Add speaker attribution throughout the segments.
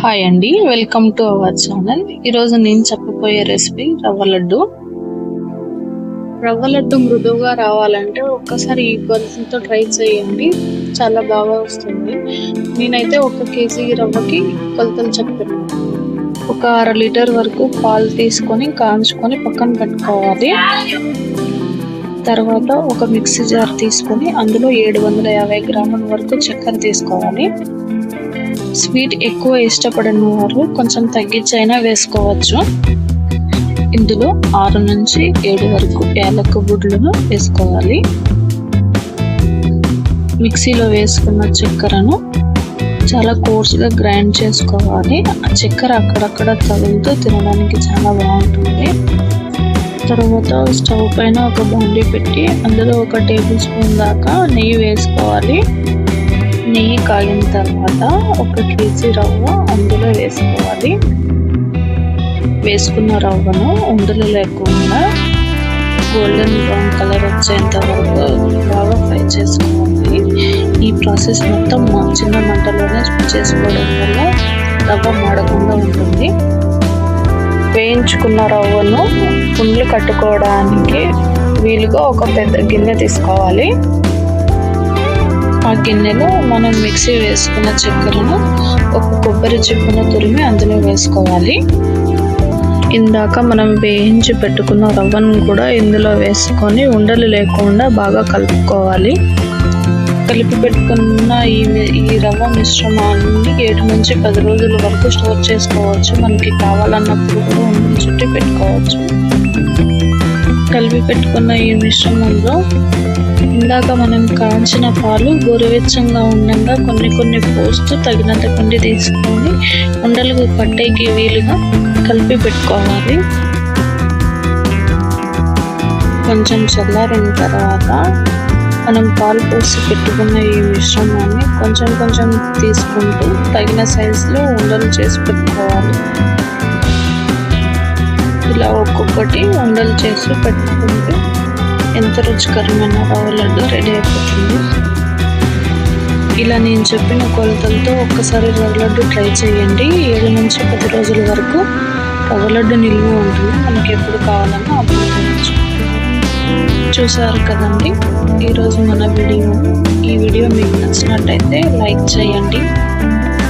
Speaker 1: Hi అండి, welcome to our channel. ఈరోజు నేను చెప్పబోయే రెసిపీ రవ్వ లడ్డు. రవ్వ లడ్డు మృదువుగా రావాలంటే ఒక్కసారి ఈ కొలతలతో ట్రై చేయండి, చాలా బాగా వస్తుంది. నేనైతే 1 కేజీ రవ్వకి కొలతలు చెప్పాను. ఒక 1/2 లీటర్ వరకు పాలు తీసుకొని కాంచుకొని పక్కన పెట్టుకోవాలి. తర్వాత ఒక మిక్సీ జార్ తీసుకొని అందులో 750 గ్రాముల వరకు చక్కెర తీసుకోవాలి. స్వీట్ ఎక్కువ ఇష్టపడని వారు కొంచెం తగ్గించైనా వేసుకోవచ్చు. ఇందులో 6 నుంచి 7 వరకు యాలక్కు గుడ్లను వేసుకోవాలి. మిక్సీలో వేసుకున్న చక్కెరను చాలా కోర్సుగా గ్రైండ్ చేసుకోవాలి. ఆ చక్కెర అక్కడక్కడ తగులుతూ తినడానికి చాలా బాగుంటుంది. తర్వాత స్టవ్ పైన ఒక బాండీ పెట్టి అందులో 1 టేబుల్ స్పూన్ దాకా నెయ్యి వేసుకోవాలి. నెయ్యి కాగిన తర్వాత 1 కేజీ రవ్వ అందులో వేసుకోవాలి. వేసుకున్న రవ్వను ఉండలు లేకుండా గోల్డెన్ బ్రౌన్ కలర్ వచ్చేంత వరకు బాగా ఫ్రై చేసుకోవాలి. ఈ ప్రాసెస్ మొత్తం చిన్న మంటలోనే చేసుకోవడం వల్ల రవ్వ మాడకుండా ఉంటుంది. వేయించుకున్న రవ్వను ఉండలు కట్టుకోవడానికి వీలుగా ఒక పెద్ద గిన్నె తీసుకోవాలి. ఆ గిన్నెలో మనం మిక్సీ వేసుకున్న చక్కెరను ఒక కొబ్బరి చిప్పను తురిమి అందులో వేసుకోవాలి. ఇందాక మనం వేయించి పెట్టుకున్న రవ్వను కూడా ఇందులో వేసుకొని ఉండలు లేకుండా బాగా కలుపుకోవాలి. కలిపి పెట్టుకున్న ఈ రవ్వ మిశ్రమాన్ని 7 నుంచి 10 రోజుల వరకు స్టోర్ చేసుకోవచ్చు. మనకి కావాలన్నప్పుడు కూడా ఉండలు చుట్టి పెట్టుకోవచ్చు. కలిపి పెట్టుకున్న ఈ మిశ్రమంలో ఇందాక మనం కాంచిన పాలు గోరువెచ్చంగా ఉండగా కొన్ని పోస్తూ తగినంత పిండి తీసుకొని ఉండలకు పట్టేకి వీలుగా కలిపి పెట్టుకోవాలి. కొంచెం చల్లారిన తర్వాత మనం పాలు పోసి పెట్టుకున్న ఈ మిశ్రమాన్ని కొంచెం తీసుకుంటూ తగిన సైజులో ఉండలు చేసి పెట్టుకోవాలి. ఇలా ఒక్కొక్కటి ఉండలు చేసి పెట్టుకుంటే ఎంత రుచికరమైన రవ్వ లడ్డు రెడీ అయిపోతుంది. ఇలా నేను చెప్పిన కొలతలతో ఒక్కసారి రవ్వ లడ్డు ట్రై చేయండి. 7 నుంచి 10 రోజుల వరకు రవ్వ లడ్డు నిల్వ ఉంటుంది. మనకి ఎప్పుడు కావాలన్నా అప్పుడు తినచ్చు. చూసారు కదండి ఈరోజు మన వీడియో. ఈ వీడియో మీకు నచ్చినట్టయితే లైక్ చేయండి.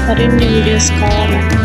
Speaker 1: మరిన్ని వీడియోస్ కావాలంటే